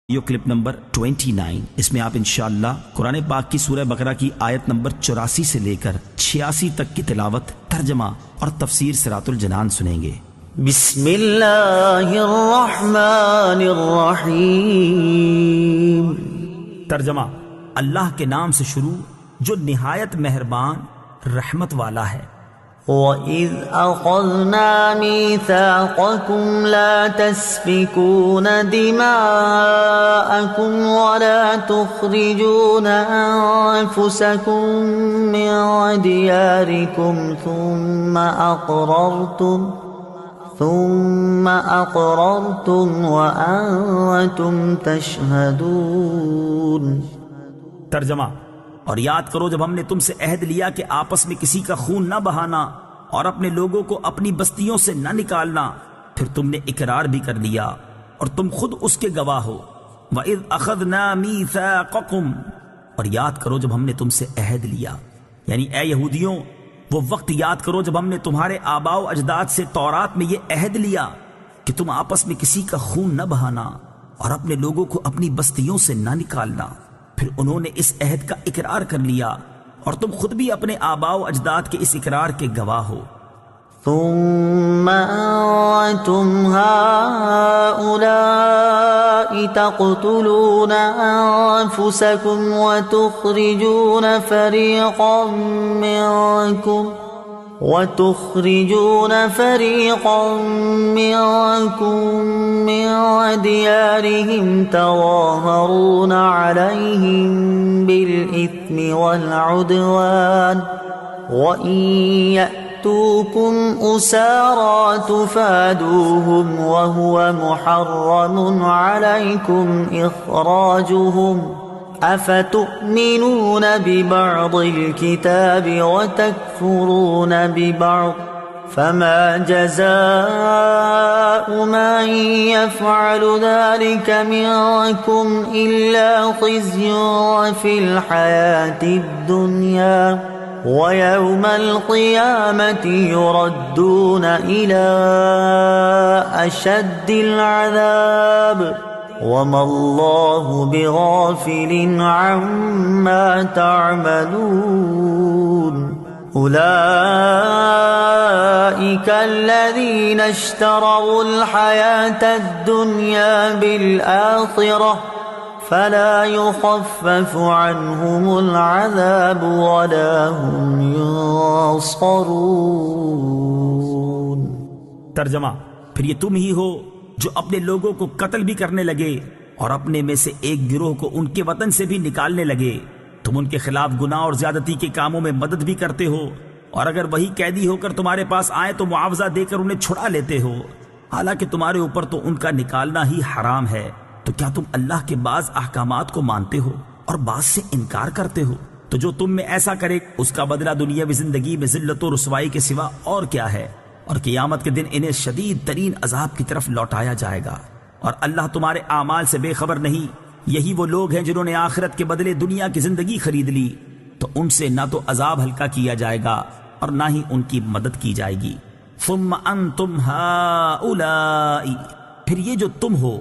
یہ clip number 29، اس میں آپ انشاءاللہ قرآن پاک کی سورہ بقرہ کی آیت نمبر 84 سے لے کر 86 تک کی تلاوت، ترجمہ اور تفسیر صراط الجنان سنیں گے۔ بسم اللہ الرحمن الرحیم۔ ترجمہ: اللہ کے نام سے شروع جو نہایت مہربان رحمت والا ہے۔ وَإِذْ أَخَذْنَا مِيثَاقَكُمْ لَا تَسْفِكُونَ دِمَاءَكُمْ وَلَا تُخْرِجُونَ أَنفُسَكُمْ مِنْ دِيَارِكُمْ ثُمَّ أَقْرَرْتُمْ وَأَنْتُمْ تَشْهَدُونَ۔ ترجمہ: اور یاد کرو جب ہم نے تم سے عہد لیا کہ آپس میں کسی کا خون نہ بہانا اور اپنے لوگوں کو اپنی بستیوں سے نہ نکالنا، پھر تم نے اقرار بھی کر لیا اور تم خود اس کے گواہ ہو۔ وَإِذْ أَخَذْنَا مِيثَاقَكُمْ، اور یاد کرو جب ہم نے تم سے عہد لیا، یعنی اے یہودیوں وہ وقت یاد کرو جب ہم نے تمہارے آباء و اجداد سے تورات میں یہ عہد لیا کہ تم آپس میں کسی کا خون نہ بہانا اور اپنے لوگوں کو اپنی بستیوں سے نہ نکالنا، پھر انہوں نے اس عہد کا اقرار کر لیا اور تم خود بھی اپنے آباء و اجداد کے اس اقرار کے گواہ ہو۔ ثم أنتم هؤلاء تقتلون أنفسكم وتخرجون فريقا منكم من ديارهم تظاهرون عليهم بالإثم والعدوان وإن يأتوكم أسارى تفادوهم وهو محرم عليكم إخراجهم أفتؤمنون ببعض الكتاب وتكفرون ببعض فما جزاء من يفعل ذلك منكم إلا خزي في الحياة الدنيا ويوم القيامة يردون إلى أشد العذاب وما الله بغافل عما تعملون أولئك الذين اشتروا الحياة الدنيا بالآخرة فلا يخفف عنهم العذاب ولا هم ينصرون۔ ترجمہ: پھر یہ تم ہی ہو جو اپنے لوگوں کو قتل بھی کرنے لگے اور اپنے میں سے ایک گروہ کو ان کے وطن سے بھی نکالنے لگے۔ تم ان کے خلاف گناہ اور زیادتی کے کاموں میں مدد بھی کرتے ہو، اور اگر وہی قیدی ہو کر تمہارے پاس آئے تو معاوضہ دے کر انہیں چھڑا لیتے ہو، حالانکہ تمہارے اوپر تو ان کا نکالنا ہی حرام ہے۔ تو کیا تم اللہ کے بعض احکامات کو مانتے ہو اور بعض سے انکار کرتے ہو؟ تو جو تم میں ایسا کرے اس کا بدلہ دنیاوی زندگی میں ذلت و رسوائی کے سوا اور کیا ہے، اور قیامت کے دن انہیں شدید ترین عذاب کی طرف لوٹایا جائے گا۔ اور اللہ تمہارے اعمال سے بے خبر نہیں۔ یہی وہ لوگ ہیں جنہوں نے آخرت کے بدلے دنیا کی زندگی خرید لی، تو ان سے نہ تو عذاب ہلکا کیا جائے گا اور نہ ہی ان کی مدد کی جائے گی۔ ثم انتم ہؤلاء، پھر یہ جو تم ہو،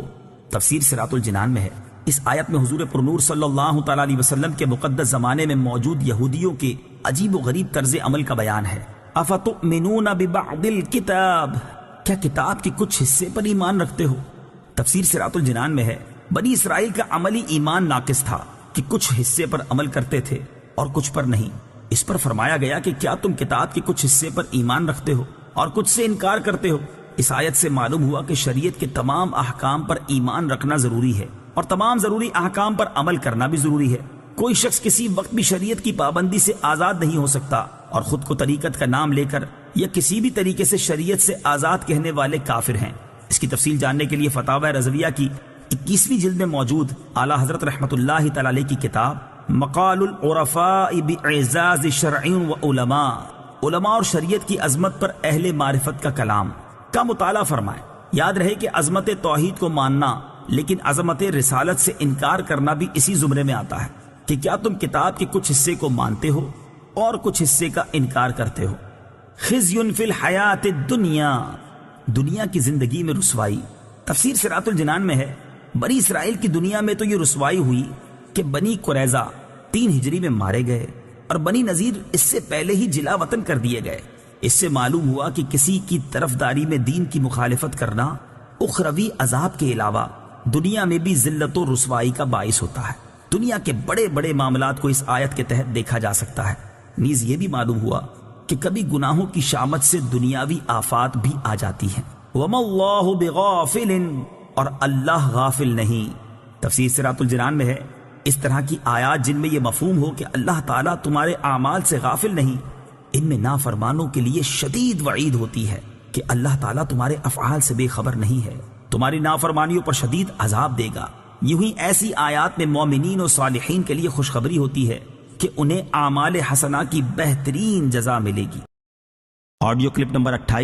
تفسیر صراط الجنان میں ہے۔ اس آیت میں حضور پرنور صلی اللہ تعالی علیہ وسلم کے مقدس زمانے میں موجود یہودیوں کے عجیب و غریب طرز عمل کا بیان ہے۔ افتؤمنون ببعض الکتاب، کیا کتاب کے کچھ حصے پر ایمان رکھتے ہو؟ تفسیر صراط الجنان میں ہے بنی اسرائیل کا عملی ایمان ناقص تھا کہ کچھ حصے پر عمل کرتے تھے اور کچھ پر نہیں۔ اس پر فرمایا گیا کہ کیا تم کتاب کے کچھ حصے پر ایمان رکھتے ہو اور کچھ سے انکار کرتے ہو؟ اس آیت سے معلوم ہوا کہ شریعت کے تمام احکام پر ایمان رکھنا ضروری ہے اور تمام ضروری احکام پر عمل کرنا بھی ضروری ہے۔ کوئی شخص کسی وقت بھی شریعت کی پابندی سے آزاد نہیں ہو سکتا، اور خود کو طریقت کا نام لے کر یا کسی بھی طریقے سے شریعت سے آزاد کہنے والے کافر ہیں۔ اس کی تفصیل جاننے کے لیے فتاوی رضویہ کی 21ویں جلد میں موجود اعلیٰ حضرت رحمۃ اللہ تعالی علیہ کی کتاب مقال العرفاء باعزاز شرع و علماء، علماء اور شریعت کی عظمت پر اہل معرفت کا کلام کا مطالعہ فرمائیں۔ یاد رہے کہ عظمت توحید کو ماننا لیکن عظمت رسالت سے انکار کرنا بھی اسی زمرے میں آتا ہے کہ کیا تم کتاب کے کچھ حصے کو مانتے ہو اور کچھ حصے کا انکار کرتے ہو۔ خزی فی الحیات الدنیا، دنیا کی زندگی میں رسوائی۔ تفسیر صراط الجنان میں ہے بنی اسرائیل کی دنیا میں تو یہ رسوائی ہوئی کہ بنی قریظہ 3 ہجری میں مارے گئے اور بنی نذیر اس سے پہلے ہی جلا وطن کر دیے گئے۔ اس سے معلوم ہوا کہ کسی کی طرفداری میں دین کی مخالفت کرنا اخروی عذاب کے علاوہ دنیا میں بھی ذلت و رسوائی کا باعث ہوتا ہے۔ دنیا کے بڑے بڑے معاملات کو اس آیت کے تحت دیکھا جا سکتا ہے۔ نیز یہ بھی معلوم ہوا کہ کبھی گناہوں کی شامت سے دنیاوی آفات بھی آ جاتی ہیں۔ وَمَا اللَّهُ بِغَافِلٍ، اور اللہ غافل نہیں۔ تفسیر صراط الجنان میں ہے اس طرح کی آیات جن میں یہ مفہوم ہو کہ اللہ تعالیٰ تمہارے اعمال سے غافل نہیں، ان میں نافرمانوں کے لیے شدید وعید ہوتی ہے کہ اللہ تعالیٰ تمہارے افعال سے بے خبر نہیں ہے، تمہاری نافرمانیوں پر شدید عذاب دے گا۔ یوں ہی ایسی آیات میں مومنین و صالحین کے لیے خوشخبری ہوتی ہے کہ انہیں اعمال حسنہ کی بہترین جزا ملے گی۔ Audio clip number 28